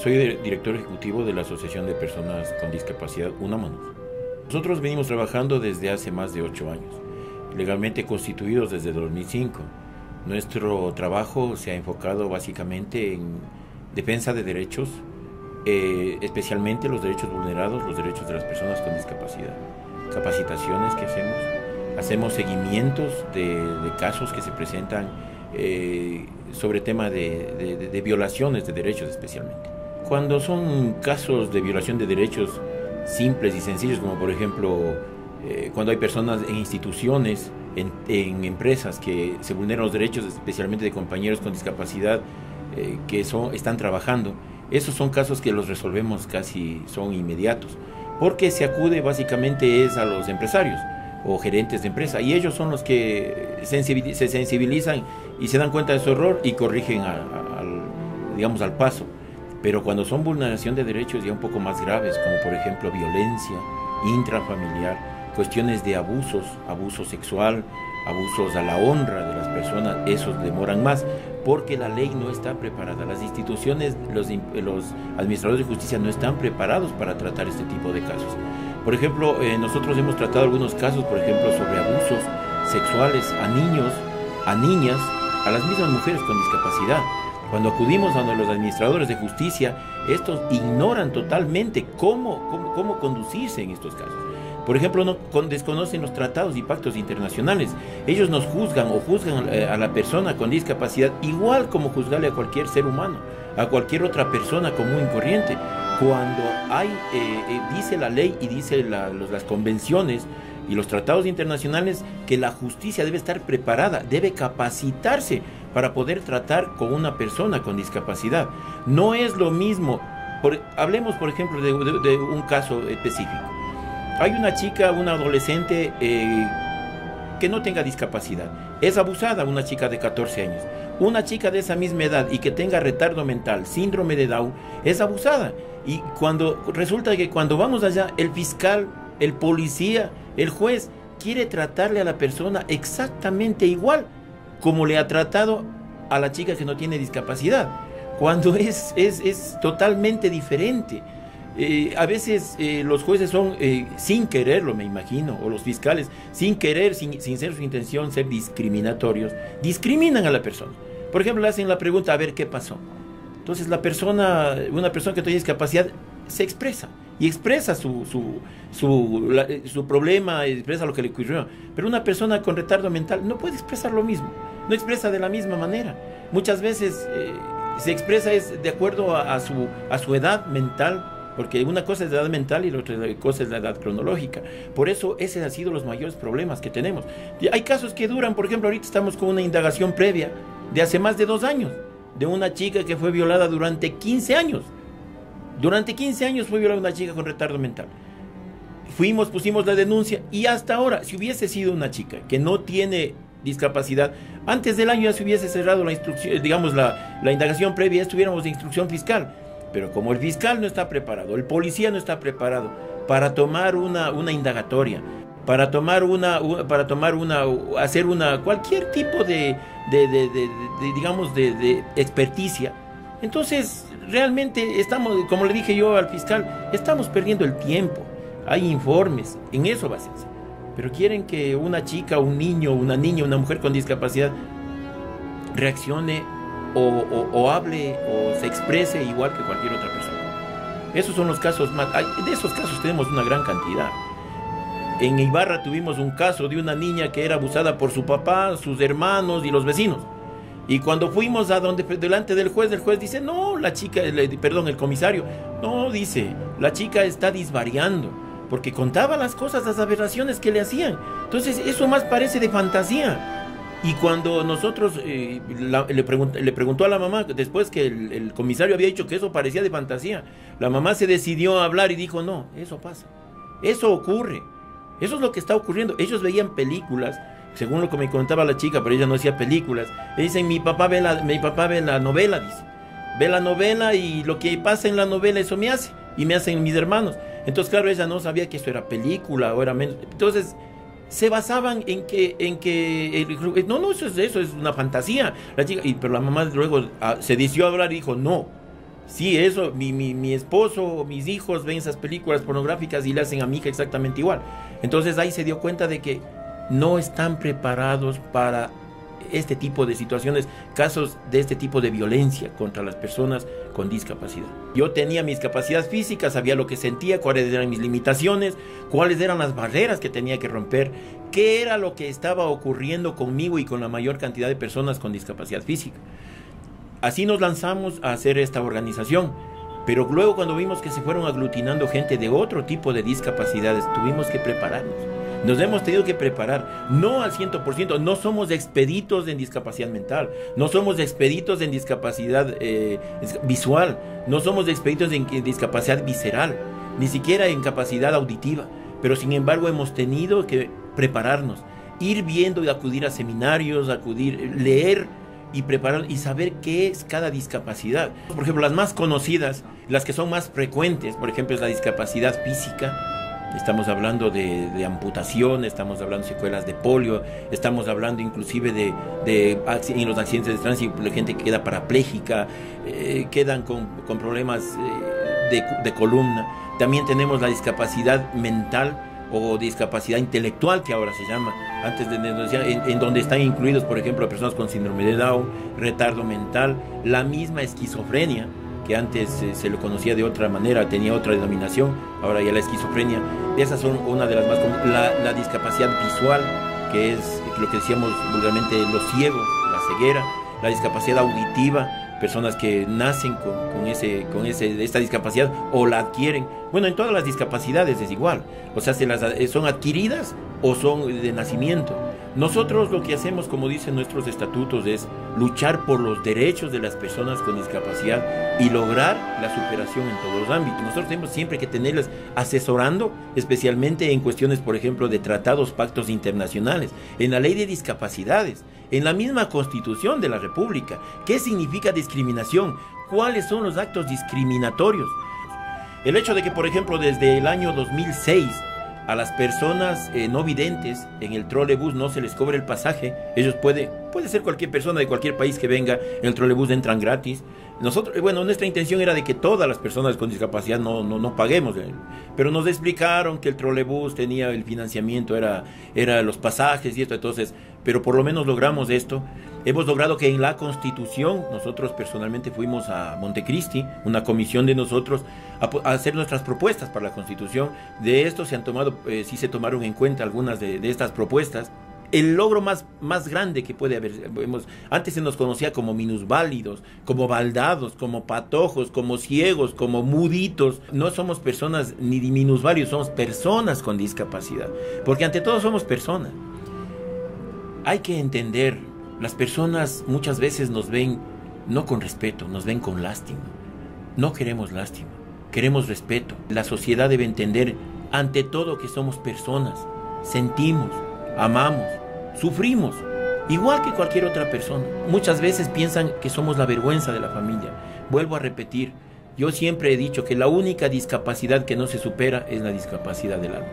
Soy director ejecutivo de la Asociación de Personas con Discapacidad Unámonos. Nosotros venimos trabajando desde hace más de 8 años, legalmente constituidos desde 2005. Nuestro trabajo se ha enfocado básicamente en defensa de derechos, especialmente los derechos vulnerados, los derechos de las personas con discapacidad. Capacitaciones que hacemos seguimientos de casos que se presentan sobre tema de violaciones de derechos especialmente. Cuando son casos de violación de derechos simples y sencillos, como por ejemplo cuando hay personas en instituciones, en empresas que se vulneran los derechos especialmente de compañeros con discapacidad que están trabajando, esos son casos que los resolvemos casi, son inmediatos, porque se acude básicamente es a los empresarios o gerentes de empresa, y ellos son los que se sensibilizan y se dan cuenta de su error y corrigen digamos al paso. Pero cuando son vulneración de derechos ya un poco más graves, como por ejemplo violencia intrafamiliar, cuestiones de abuso sexual, abusos a la honra de las personas, esos demoran más, porque la ley no está preparada. Las instituciones, los administradores de justicia no están preparados para tratar este tipo de casos. Por ejemplo, nosotros hemos tratado algunos casos, por ejemplo, sobre abusos sexuales a niños, a niñas, a las mismas mujeres con discapacidad. Cuando acudimos a los administradores de justicia, estos ignoran totalmente cómo conducirse en estos casos. Por ejemplo, desconocen los tratados y pactos internacionales. Ellos nos juzgan o juzgan a la persona con discapacidad igual como juzgarle a cualquier ser humano, a cualquier otra persona común y corriente. Cuando dice la ley y dice las convenciones y los tratados internacionales que la justicia debe estar preparada, debe capacitarse para poder tratar con una persona con discapacidad. No es lo mismo. Hablemos, por ejemplo, de un caso específico. Hay una chica, una adolescente que no tenga discapacidad. Es abusada, una chica de 14 años. Una chica de esa misma edad y que tenga retardo mental, síndrome de Down, es abusada. Y resulta que cuando vamos allá, el fiscal, el policía, el juez, quiere tratarle a la persona exactamente igual como le ha tratado a la chica que no tiene discapacidad, cuando es totalmente diferente. A veces los jueces son, sin quererlo me imagino, o los fiscales, sin querer, sin ser su intención ser discriminatorios, discriminan a la persona. Por ejemplo, le hacen la pregunta, a ver qué pasó. Entonces una persona que tiene discapacidad se expresa, y expresa su problema, expresa lo que le ocurrió. Pero una persona con retardo mental no puede expresar lo mismo, no expresa de la misma manera. Muchas veces se expresa de acuerdo a su edad mental, porque una cosa es la edad mental y la otra cosa es la edad cronológica. Por eso ese han sido los mayores problemas que tenemos. Y hay casos que duran, por ejemplo, ahorita estamos con una indagación previa de hace más de 2 años, de una chica que fue violada durante 15 años. Durante 15 años fue violada una chica con retardo mental. Pusimos la denuncia, y hasta ahora, si hubiese sido una chica que no tiene discapacidad, antes del año ya se hubiese cerrado la instrucción, digamos la indagación previa, estuviéramos de instrucción fiscal. Pero como el fiscal no está preparado, el policía no está preparado para tomar una indagatoria, para hacer cualquier tipo de experticia, entonces realmente estamos, como le dije yo al fiscal, estamos perdiendo el tiempo. Hay informes, en eso basense. Pero quieren que una chica, un niño, una niña, una mujer con discapacidad reaccione o hable o se exprese igual que cualquier otra persona. Esos son los casos más. De esos casos tenemos una gran cantidad. En Ibarra tuvimos un caso de una niña que era abusada por su papá, sus hermanos y los vecinos. Y cuando fuimos delante del juez dice, no, la chica, el comisario, no, dice, la chica está disvariando, porque contaba las cosas, las aberraciones que le hacían. Entonces eso más parece de fantasía. Y cuando nosotros le preguntó a la mamá, después que el comisario había dicho que eso parecía de fantasía, la mamá se decidió a hablar y dijo, no, eso pasa, eso ocurre, eso es lo que está ocurriendo. Ellos veían películas, según lo que me contaba la chica, pero ella no hacía películas. Le dicen, mi papá ve la novela, dice, ve la novela y lo que pasa en la novela, eso me hace, y me hacen mis hermanos. Entonces, claro, ella no sabía que eso era película o era menos. Entonces se basaban en que eso es una fantasía. La chica, pero la mamá luego se decidió a hablar y dijo, no, Sí, eso, mi esposo o mis hijos ven esas películas pornográficas y le hacen a mi hija exactamente igual. Entonces ahí se dio cuenta de que no están preparados para este tipo de situaciones, casos de este tipo de violencia contra las personas con discapacidad. Yo tenía mis capacidades físicas, sabía lo que sentía, cuáles eran mis limitaciones, cuáles eran las barreras que tenía que romper, qué era lo que estaba ocurriendo conmigo y con la mayor cantidad de personas con discapacidad física. Así nos lanzamos a hacer esta organización, pero luego cuando vimos que se fueron aglutinando gente de otro tipo de discapacidades, tuvimos que prepararnos. Nos hemos tenido que preparar, no al 100%, no somos expeditos en discapacidad mental, no somos expeditos en discapacidad visual, no somos expeditos en discapacidad visceral, ni siquiera en capacidad auditiva, pero sin embargo hemos tenido que prepararnos, ir viendo y acudir a seminarios, leer y preparar y saber qué es cada discapacidad. Por ejemplo, las más conocidas, las que son más frecuentes, por ejemplo, es la discapacidad física. Estamos hablando de amputación, estamos hablando de secuelas de polio, estamos hablando inclusive en los accidentes de tránsito, la gente que queda parapléjica, quedan con problemas de columna. También tenemos la discapacidad mental o discapacidad intelectual, que ahora se llama, antes en donde están incluidos, por ejemplo, personas con síndrome de Down, retardo mental, la misma esquizofrenia, que antes se lo conocía de otra manera, tenía otra denominación, ahora ya la esquizofrenia. Esas son una de las más comunes. La discapacidad visual, que es lo que decíamos vulgarmente los ciegos, la ceguera, la discapacidad auditiva, personas que nacen con esta discapacidad o la adquieren. Bueno, en todas las discapacidades es igual, o sea, son adquiridas o son de nacimiento. Nosotros lo que hacemos, como dicen nuestros estatutos, es luchar por los derechos de las personas con discapacidad y lograr la superación en todos los ámbitos. Nosotros tenemos siempre que tenerles asesorando, especialmente en cuestiones, por ejemplo, de tratados, pactos internacionales, en la ley de discapacidades, en la misma Constitución de la República. ¿Qué significa discriminación? ¿Cuáles son los actos discriminatorios? El hecho de que, por ejemplo, desde el año 2006, a las personas no videntes en el trolebús no se les cobre el pasaje. Ellos puede ser cualquier persona de cualquier país que venga, en el trolebús entran gratis. Nosotros, bueno, nuestra intención era de que todas las personas con discapacidad no paguemos, pero nos explicaron que el trolebús tenía el financiamiento, era los pasajes y esto, entonces, pero por lo menos logramos esto. Hemos logrado que en la Constitución, nosotros personalmente fuimos a Montecristi, una comisión de nosotros, a hacer nuestras propuestas para la Constitución. De esto se han tomado, sí se tomaron en cuenta algunas de estas propuestas. El logro más grande que puede haber, antes se nos conocía como minusválidos, como baldados, como patojos, como ciegos, como muditos. No somos personas ni minusválidos, somos personas con discapacidad, porque ante todo somos personas. Hay que entender, las personas muchas veces nos ven no con respeto, nos ven con lástima. No queremos lástima, queremos respeto. La sociedad debe entender ante todo que somos personas, sentimos, amamos, sufrimos, igual que cualquier otra persona. Muchas veces piensan que somos la vergüenza de la familia. Vuelvo a repetir, yo siempre he dicho que la única discapacidad que no se supera es la discapacidad del alma.